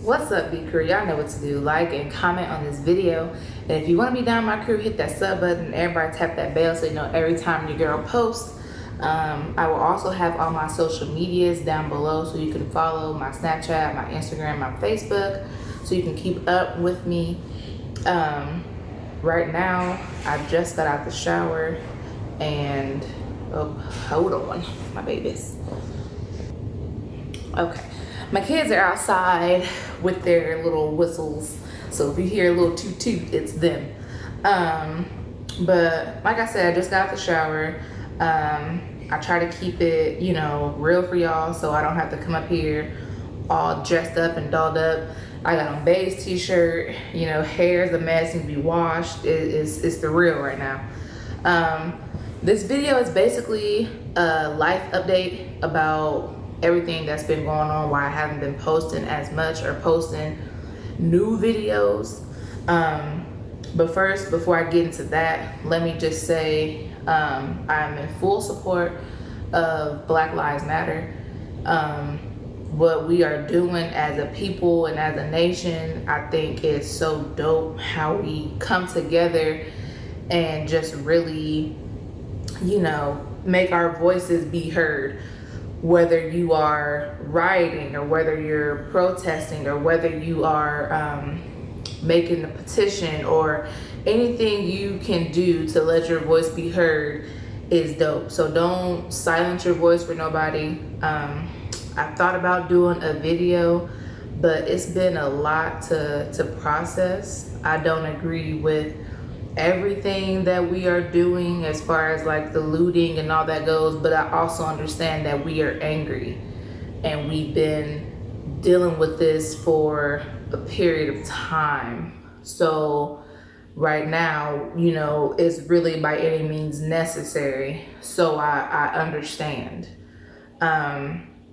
What's up, B crew? Y'all know what to do. Like and comment on this video. And if you want to be down my crew, hit that sub button. Everybody tap that bell so you know every time your girl posts. I will also have all my social medias down below so you can follow my Snapchat, my Instagram, my Facebook, so you can keep up with me. Right now, I just got out the shower and, oh, hold on, my babies. Okay, my kids are outside with their little whistles, so if you hear a little toot toot, it's them. But like I said, I just got out the shower. I try to keep it, real for y'all, so I don't have to come up here all dressed up and dolled up. I got on Bay's t-shirt, hair's a mess and be washed. It's the real right now. This video is basically a life update about everything that's been going on, why I haven't been posting as much or posting new videos. But first, before I get into that, let me just say I'm in full support of Black Lives Matter. What we are doing as a people and as a nation, I think is so dope how we come together and just really, make our voices be heard. Whether you are rioting or whether you're protesting or whether you are making a petition or anything you can do to let your voice be heard is dope. So don't silence your voice for nobody. I thought about doing a video, but it's been a lot to process. I don't agree with everything that we are doing as far as like the looting and all that goes, but I also understand that we are angry and we've been dealing with this for a period of time. So right now, it's really by any means necessary. So I understand.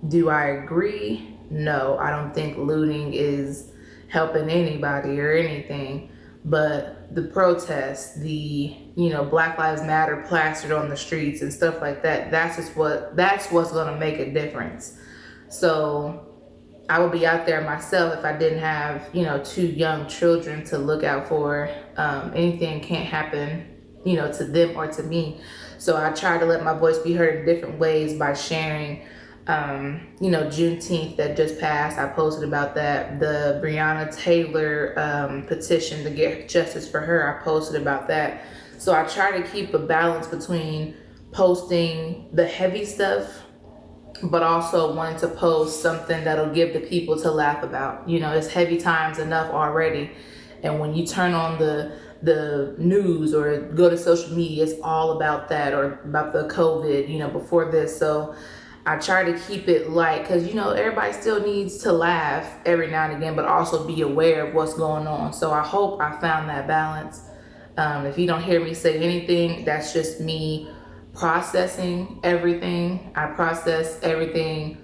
Do I agree? No, I don't think looting is helping anybody or anything. But the protests, the Black Lives Matter plastered on the streets and stuff like that, that's what's gonna make a difference. So I would be out there myself if I didn't have, two young children to look out for. Anything can't happen, to them or to me. So I try to let my voice be heard in different ways by sharing. Juneteenth that just passed, I posted about that. The Breonna Taylor petition to get justice for her, I posted about that. So I try to keep a balance between posting the heavy stuff, but also wanting to post something that'll give the people to laugh about. It's heavy times enough already. And when you turn on the news or go to social media, it's all about that or about the COVID, before this. So I try to keep it light because, everybody still needs to laugh every now and again, but also be aware of what's going on. So I hope I found that balance. If you don't hear me say anything, that's just me processing everything. I process everything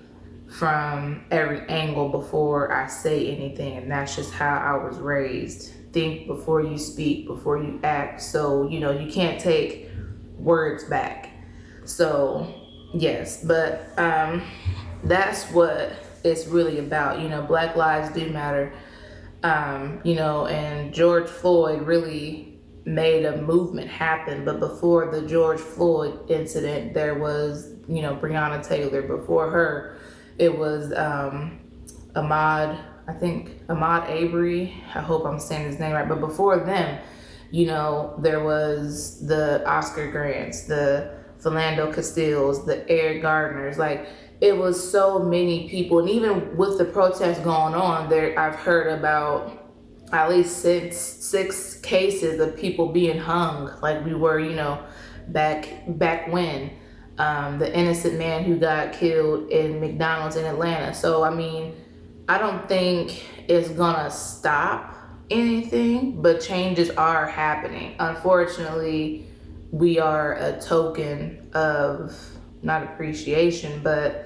from every angle before I say anything. And that's just how I was raised. Think before you speak, before you act. So, you can't take words back. So yes, but that's what it's really about. Black lives do matter. And George Floyd really made a movement happen. But before the George Floyd incident, there was, Breonna Taylor. Before her, it was Ahmaud Arbery. I hope I'm saying his name right. But before them, there was the Oscar Grants, the Philando Castiles, the Eric Gardners. Like, it was so many people. And even with the protests going on there, I've heard about at least six cases of people being hung like we were, back when. The innocent man who got killed in McDonald's in Atlanta. So, I don't think it's gonna stop anything, but changes are happening. Unfortunately, we are a token of not appreciation, but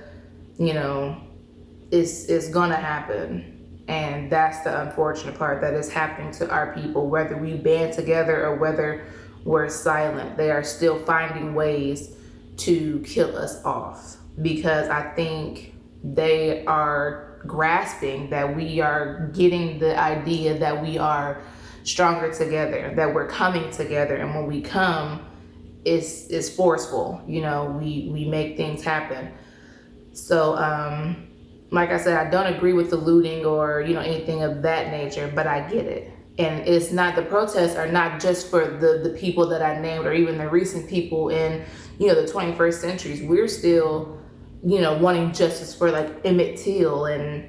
it's gonna happen. And that's the unfortunate part, that is happening to our people, whether we band together or whether we're silent. They are still finding ways to kill us off, because I think they are grasping that we are getting the idea that we are stronger together, that we're coming together, and when we come, it's forceful. We make things happen. So like I said, I don't agree with the looting or anything of that nature, but I get it. And it's not, the protests are not just for the people that I named or even the recent people in the 21st centuries. We're still wanting justice for like Emmett Till and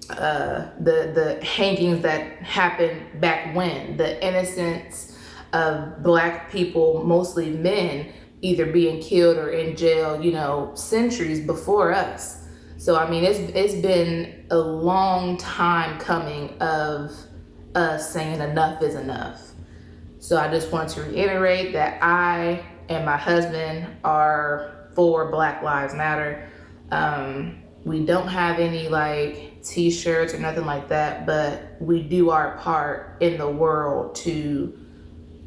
the hangings that happened back when, the innocence of Black people, mostly men, either being killed or in jail, centuries before us. So I mean, it's been a long time coming of us saying enough is enough. So I just want to reiterate that I and my husband are for Black Lives Matter. We don't have any like t-shirts or nothing like that, but we do our part in the world to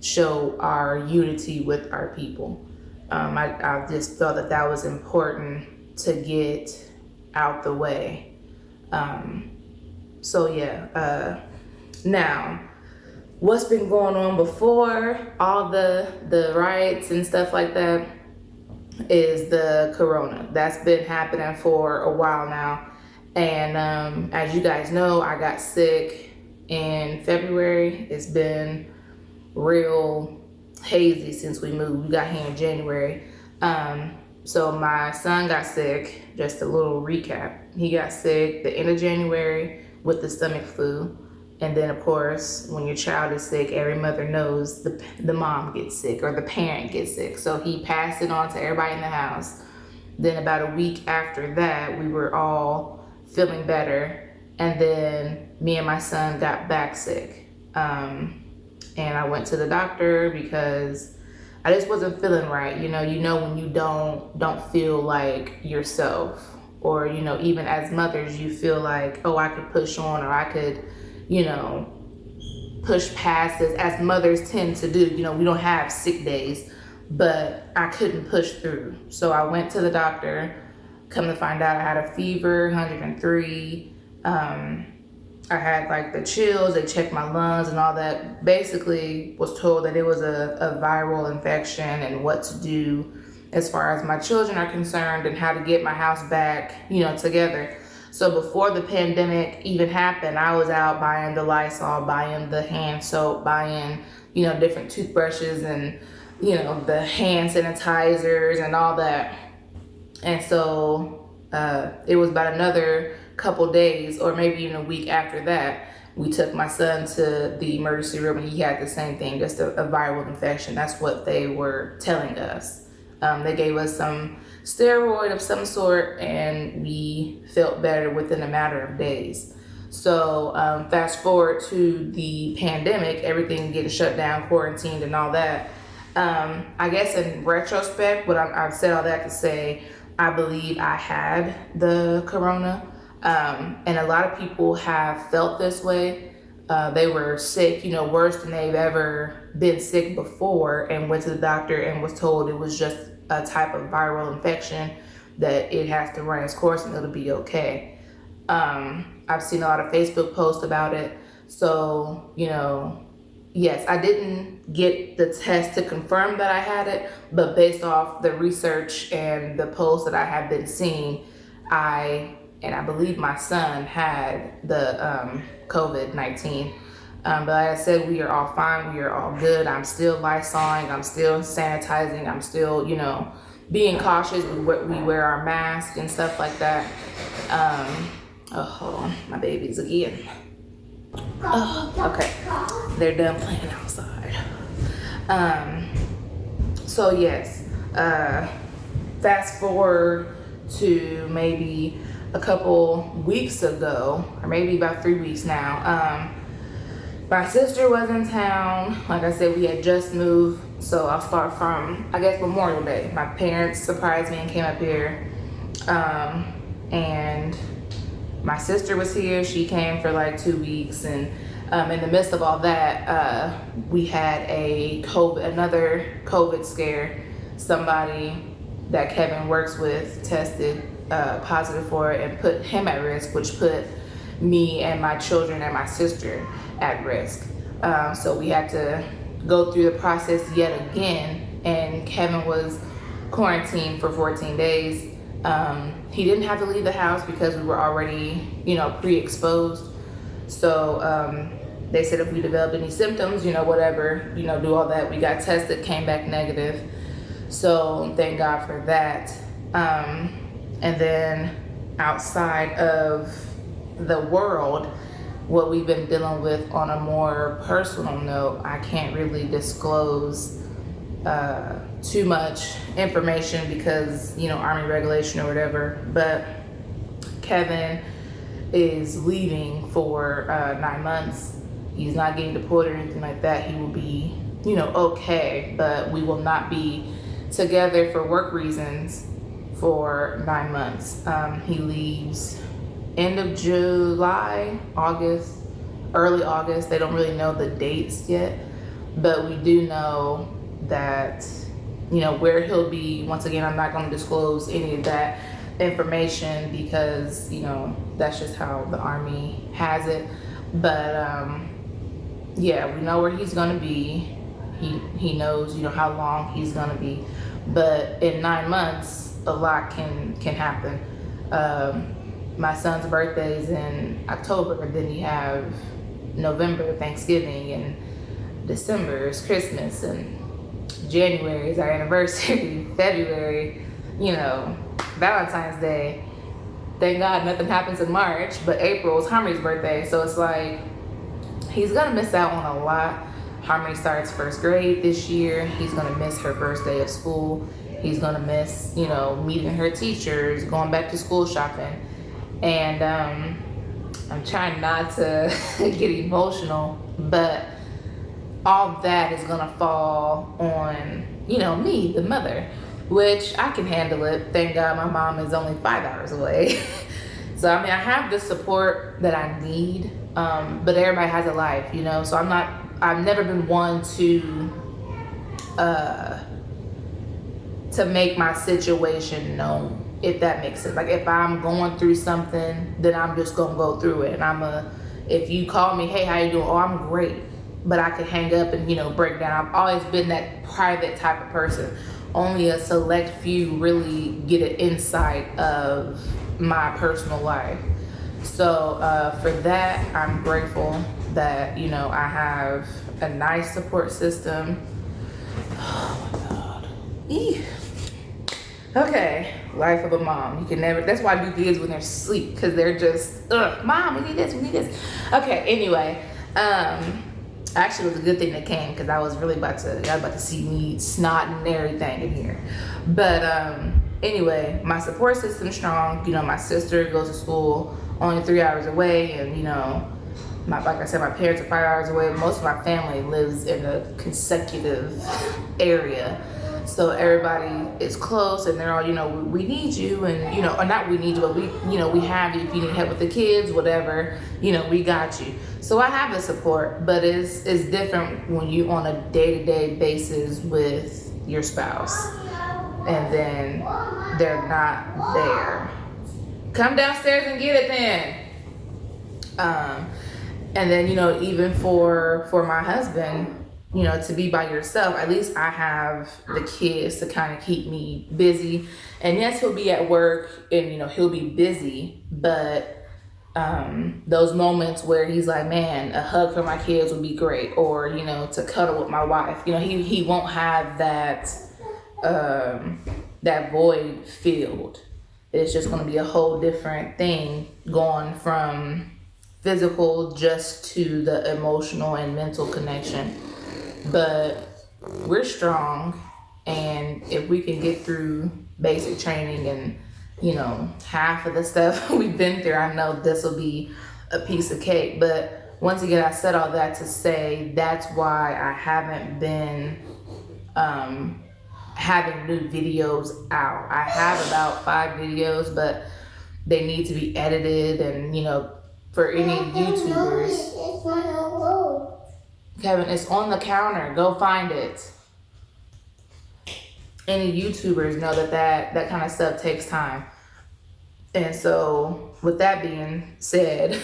show our unity with our people. I just felt that was important to get out the way. Now, what's been going on before all the riots and stuff like that is the corona. That's been happening for a while now. And as you guys know, I got sick in February. It's been real hazy since we moved. We got here in January. So my son got sick. Just a little recap. He got sick the end of January with the stomach flu. And then, of course, when your child is sick, every mother knows the mom gets sick or the parent gets sick. So he passed it on to everybody in the house. Then about a week after that, we were all feeling better. And then me and my son got back sick. And I went to the doctor because I just wasn't feeling right. You know when you don't feel like yourself, or even as mothers, you feel like, oh, I could push on, or I could push past this, as mothers tend to do. We don't have sick days, but I couldn't push through. So I went to the doctor. Come to find out, I had a fever, 103. I had like the chills. They checked my lungs and all that. Basically was told that it was a viral infection and what to do as far as my children are concerned and how to get my house back, together. So before the pandemic even happened, I was out buying the Lysol, buying the hand soap, buying, different toothbrushes and, the hand sanitizers and all that. And so it was about another couple days, or maybe even a week after that, we took my son to the emergency room and he had the same thing, just a viral infection. That's what they were telling us. They gave us some steroid of some sort and we felt better within a matter of days. So fast forward to the pandemic, everything getting shut down, quarantined and all that. I guess in retrospect, but I've said all that to say, I believe I had the corona. And a lot of people have felt this way. They were sick, worse than they've ever been sick before, and went to the doctor and was told it was just a type of viral infection, that it has to run its course and it'll be okay. I've seen a lot of Facebook posts about it. So, yes, I didn't get the test to confirm that I had it, but based off the research and the posts that I have been seeing, I believe my son had the COVID-19. But like I said, we are all fine. We are all good. I'm still Lysoling. I'm still sanitizing. I'm still, being cautious. We wear our mask and stuff like that. Oh, hold on. My babies again. Oh, okay. They're done playing outside. So yes, fast forward to maybe a couple weeks ago, or maybe about 3 weeks now. My sister was in town. Like I said, we had just moved. So I'll start from, I guess, Memorial Day. My parents surprised me and came up here. And my sister was here. She came for like 2 weeks. And in the midst of all that, we had another COVID scare. Somebody that Kevin works with tested positive for it and put him at risk, which put me and my children and my sister at risk. So we had to go through the process yet again, and Kevin was quarantined for 14 days. He didn't have to leave the house because we were already, pre-exposed. So they said if we developed any symptoms, whatever, do all that. We got tested, came back negative. So thank God for that. And then outside of the world, what we've been dealing with on a more personal note, I can't really disclose too much information because, Army regulation or whatever. But Kevin is leaving for 9 months. He's not getting deployed or anything like that. He will be, okay, but we will not be together for work reasons for 9 months. He leaves end of July, August, early August. They don't really know the dates yet, but we do know that, where he'll be. Once again, I'm not going to disclose any of that information because, that's just how the Army has it. But yeah, we know where he's going to be. He knows, how long he's going to be. But in 9 months, a lot can happen. My son's birthday is in October, and then you have November, Thanksgiving, and December is Christmas, and January is our anniversary, February, Valentine's Day. Thank God nothing happens in March, but April is Harmony's birthday, so it's like he's gonna miss out on a lot. Harmony starts first grade this year. He's gonna miss her first day of school. He's gonna miss, meeting her teachers, going back to school shopping. And I'm trying not to get emotional, but all that is gonna fall on, me, the mother, which I can handle it. Thank God my mom is only 5 hours away. So, I have the support that I need, but everybody has a life, so I've never been one to make my situation known, if that makes sense. Like if I'm going through something, then I'm just gonna go through it. And if you call me, hey, how you doing? Oh, I'm great. But I can hang up and, break down. I've always been that private type of person. Only a select few really get an insight of my personal life. So for that, I'm grateful that, I have a nice support system. Oh my God. Eek. Okay, life of a mom. You can never, that's why I do videos when they're asleep, because they're just, Mom, we need this, we need this. Okay, anyway, actually it was a good thing that came, because I was about to see me snotting and everything in here. But anyway, my support system's strong. My sister goes to school only 3 hours away, and like I said, my parents are 5 hours away. Most of my family lives in a consecutive area. So everybody is close, and they're all, we need you, and, or not we need you, but we have you if you need help with the kids, whatever, we got you. So I have the support, but it's different when you on a day-to-day basis with your spouse, and then they're not there. Come downstairs and get it then. And then, even for my husband, to be by yourself, at least I have the kids to kind of keep me busy. And yes, he'll be at work and, he'll be busy, but those moments where he's like, man, a hug for my kids would be great, or, to cuddle with my wife, he won't have that void filled. It's just going to be a whole different thing, going from physical just to the emotional and mental connection. But we're strong, and if we can get through basic training and, half of the stuff we've been through, I know this will be a piece of cake. But once again, I said all that to say that's why I haven't been having new videos out. I have about 5 videos, but they need to be edited, and, for any YouTubers. Kevin, it's on the counter. Go find it. Any YouTubers know that kind of stuff takes time. And so with that being said,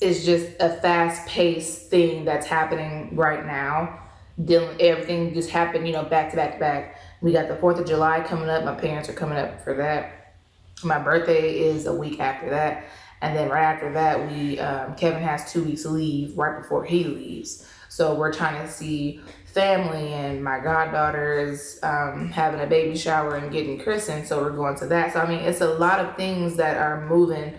it's just a fast-paced thing that's happening right now. Dealing everything just happened, back to back to back. We got the 4th of July coming up. My parents are coming up for that. My birthday is a week after that. And then right after that, Kevin has 2 weeks leave right before he leaves. So we're trying to see family, and my goddaughter is having a baby shower and getting christened. So we're going to that. So, I mean, it's a lot of things that are moving.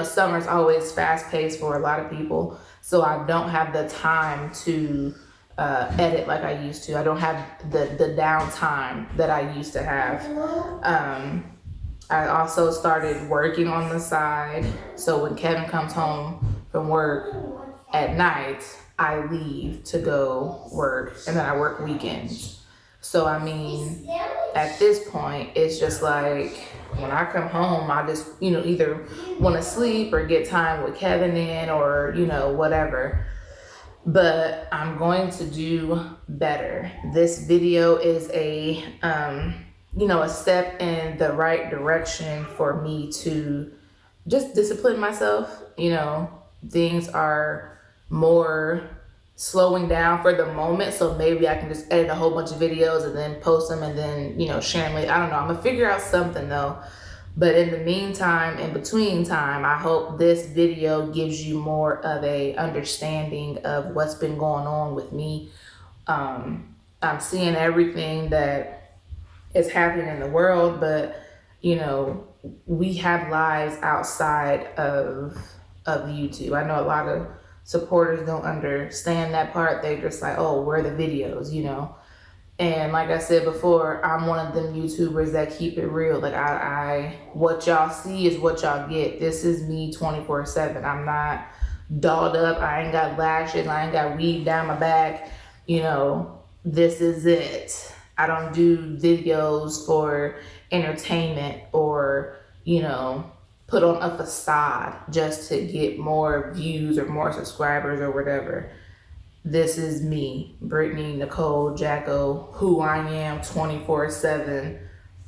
Summer's always fast paced for a lot of people. So I don't have the time to edit like I used to. I don't have the downtime that I used to have. I also started working on the side. So when Kevin comes home from work at night, I leave to go work, and then I work weekends. So, I mean, at this point, it's just like when I come home, I just, either want to sleep or get time with Kevin in, or, whatever. But I'm going to do better. This video is a step in the right direction for me to just discipline myself. Things are more slowing down for the moment, so maybe I can just edit a whole bunch of videos and then post them and then share them later. I don't know, I'm gonna figure out something though. But in the meantime, in between time, I hope this video gives you more of a understanding of what's been going on with me. I'm seeing everything that is happening in the world, but we have lives outside of YouTube. I know a lot of supporters don't understand that part. They're just like, oh, where are the videos, And like I said before, I'm one of them YouTubers that keep it real. Like I what y'all see is what y'all get. This is me 24/7. I'm not dolled up. I ain't got lashes. I ain't got weave down my back. This is it. I don't do videos for entertainment or, put on a facade just to get more views or more subscribers or whatever. This is me, Brittany Nicole Jacko, who I am 24/7,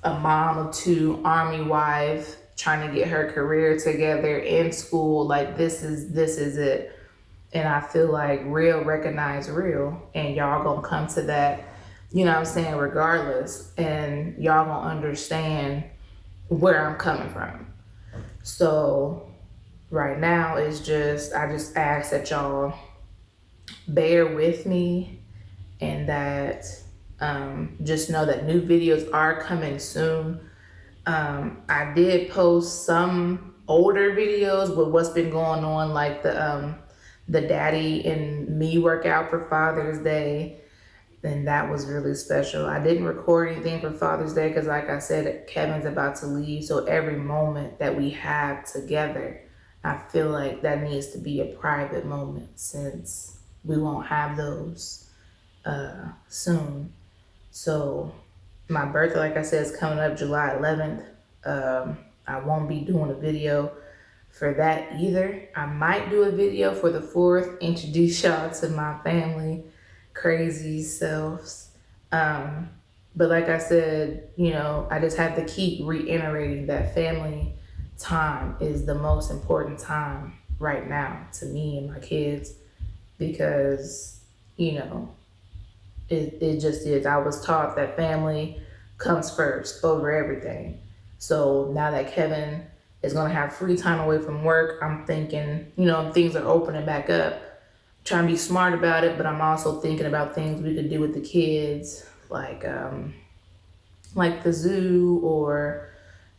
a mom of 2, Army wife, trying to get her career together in school. Like this is it. And I feel like real recognize real, and y'all gonna come to that, regardless, and y'all gonna understand where I'm coming from. So right now it's I just ask that y'all bear with me, and that just know that new videos are coming soon. I did post some older videos with what's been going on, like the daddy and me workout for Father's Day. And that was really special. I didn't record anything for Father's Day because, like I said, Kevin's about to leave. So every moment that we have together, I feel like that needs to be a private moment, since we won't have those soon. So my birthday, like I said, is coming up July 11th. I won't be doing a video for that either. I might do a video for the 4th, introduce y'all to my family, crazy selves. But like I said, I just have to keep reiterating that family time is the most important time right now to me and my kids, because it just is. I was taught that family comes first over everything. So now that Kevin is going to have free time away from work, I'm thinking, things are opening back up, trying to be smart about it, but I'm also thinking about things we could do with the kids, like the zoo, or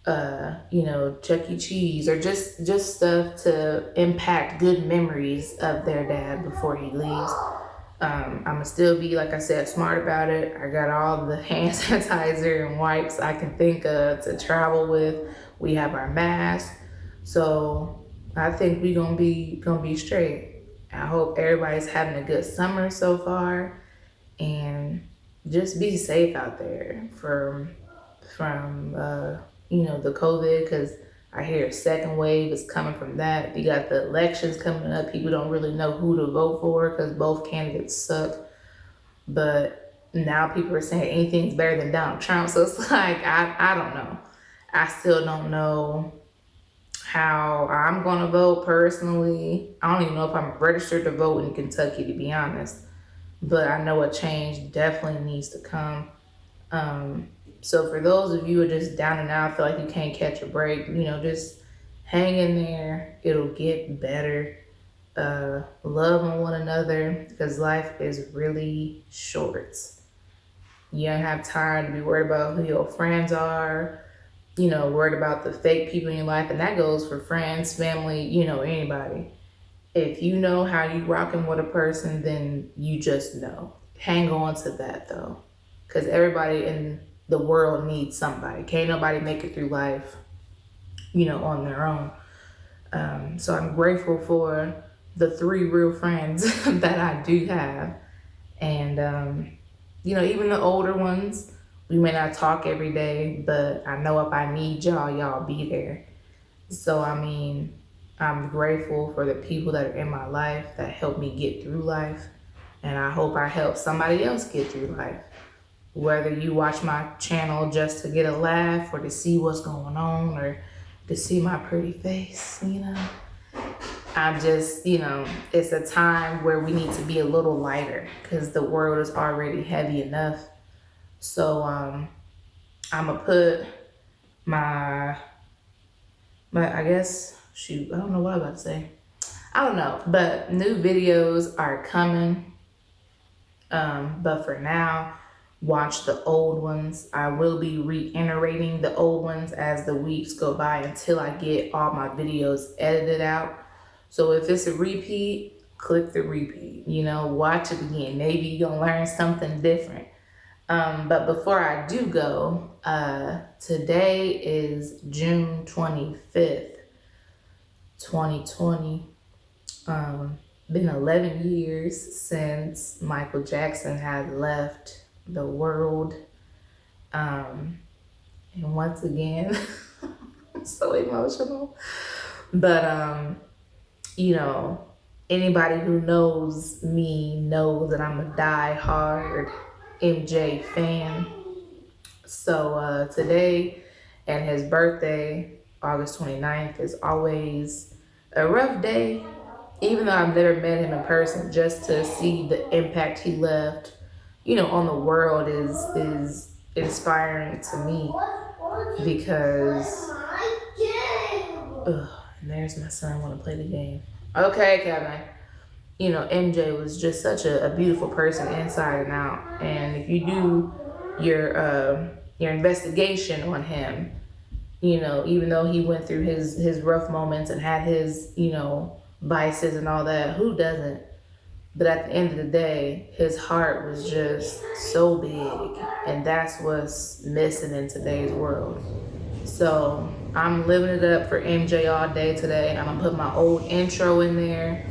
Chuck E. Cheese, or just stuff to impact good memories of their dad before he leaves. I'm gonna still be, like I said, smart about it. I got all the hand sanitizer and wipes I can think of to travel with. We have our masks, so I think we gonna be straight. I hope everybody's having a good summer so far, and just be safe out there from the COVID, because I hear a second wave is coming from that. You got the elections coming up. People don't really know who to vote for because both candidates suck. But now people are saying anything's better than Donald Trump. So it's like, I don't know. I still don't know how I'm gonna vote personally. I don't even know if I'm registered to vote in Kentucky, to be honest. But I know a change definitely needs to come. Um, so for those of you who are just down and out, feel like you can't catch a break, just hang in there. It'll get better. Love on one another because life is really short. You don't have time to be worried about who your friends are, worried about the fake people in your life. And that goes for friends, family, anybody. If you know how you rocking with a person, then you just know. Hang on to that though. Because everybody in the world needs somebody. Can't nobody make it through life, on their own. So I'm grateful for the 3 real friends that I do have. And, even the older ones, we may not talk every day, but I know if I need y'all be there. So, I'm grateful for the people that are in my life that help me get through life. And I hope I help somebody else get through life. Whether you watch my channel just to get a laugh or to see what's going on or to see my pretty face, I'm just, it's a time where we need to be a little lighter because the world is already heavy enough. So I'm going to put my, I guess, shoot, I don't know what I'm about to say. I don't know, but new videos are coming. But for now, watch the old ones. I will be reiterating the old ones as the weeks go by until I get all my videos edited out. So if it's a repeat, click the repeat, watch it again. Maybe you're gonna learn something different. But before I do go, today is June 25th, 2020. Been 11 years since Michael Jackson had left the world. And once again, I'm so emotional. But, anybody who knows me knows that I'm a die-hard MJ fan. So today and his birthday, August 29th, is always a rough day. Even though I've never met him in person, just to see the impact he left, on the world is inspiring to me because, and there's my son want to play the game. Okay, Kevin. MJ was just such a beautiful person inside and out. And if you do your investigation on him, even though he went through his rough moments and had his, vices and all that, who doesn't? But at the end of the day, his heart was just so big, and that's what's missing in today's world. So I'm living it up for MJ all day today. I'm gonna put my old intro in there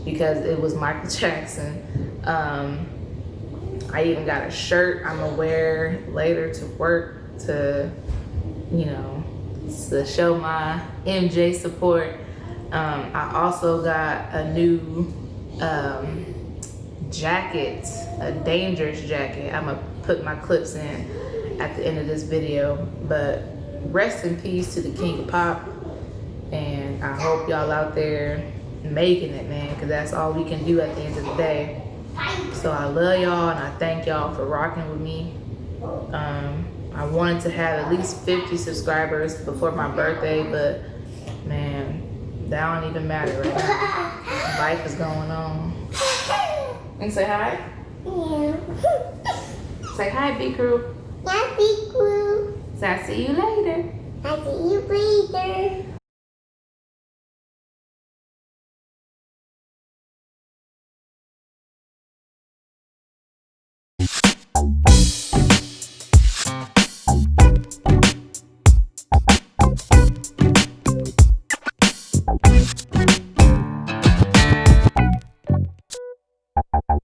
because it was Michael Jackson. I even got a shirt I'm gonna wear later to work to show my MJ support. I also got a new jacket, a dangerous jacket. I'm gonna put my clips in at the end of this video. But rest in peace to the King of Pop, and I hope y'all out there making it, man, because that's all we can do at the end of the day. So I love y'all and I thank y'all for rocking with me. I wanted to have at least 50 subscribers before my birthday, but man, that don't even matter right now. Life is going on. And say hi. Yeah. Say hi, Big Crew. Hi, Big Crew. Say I see you later. I see you later.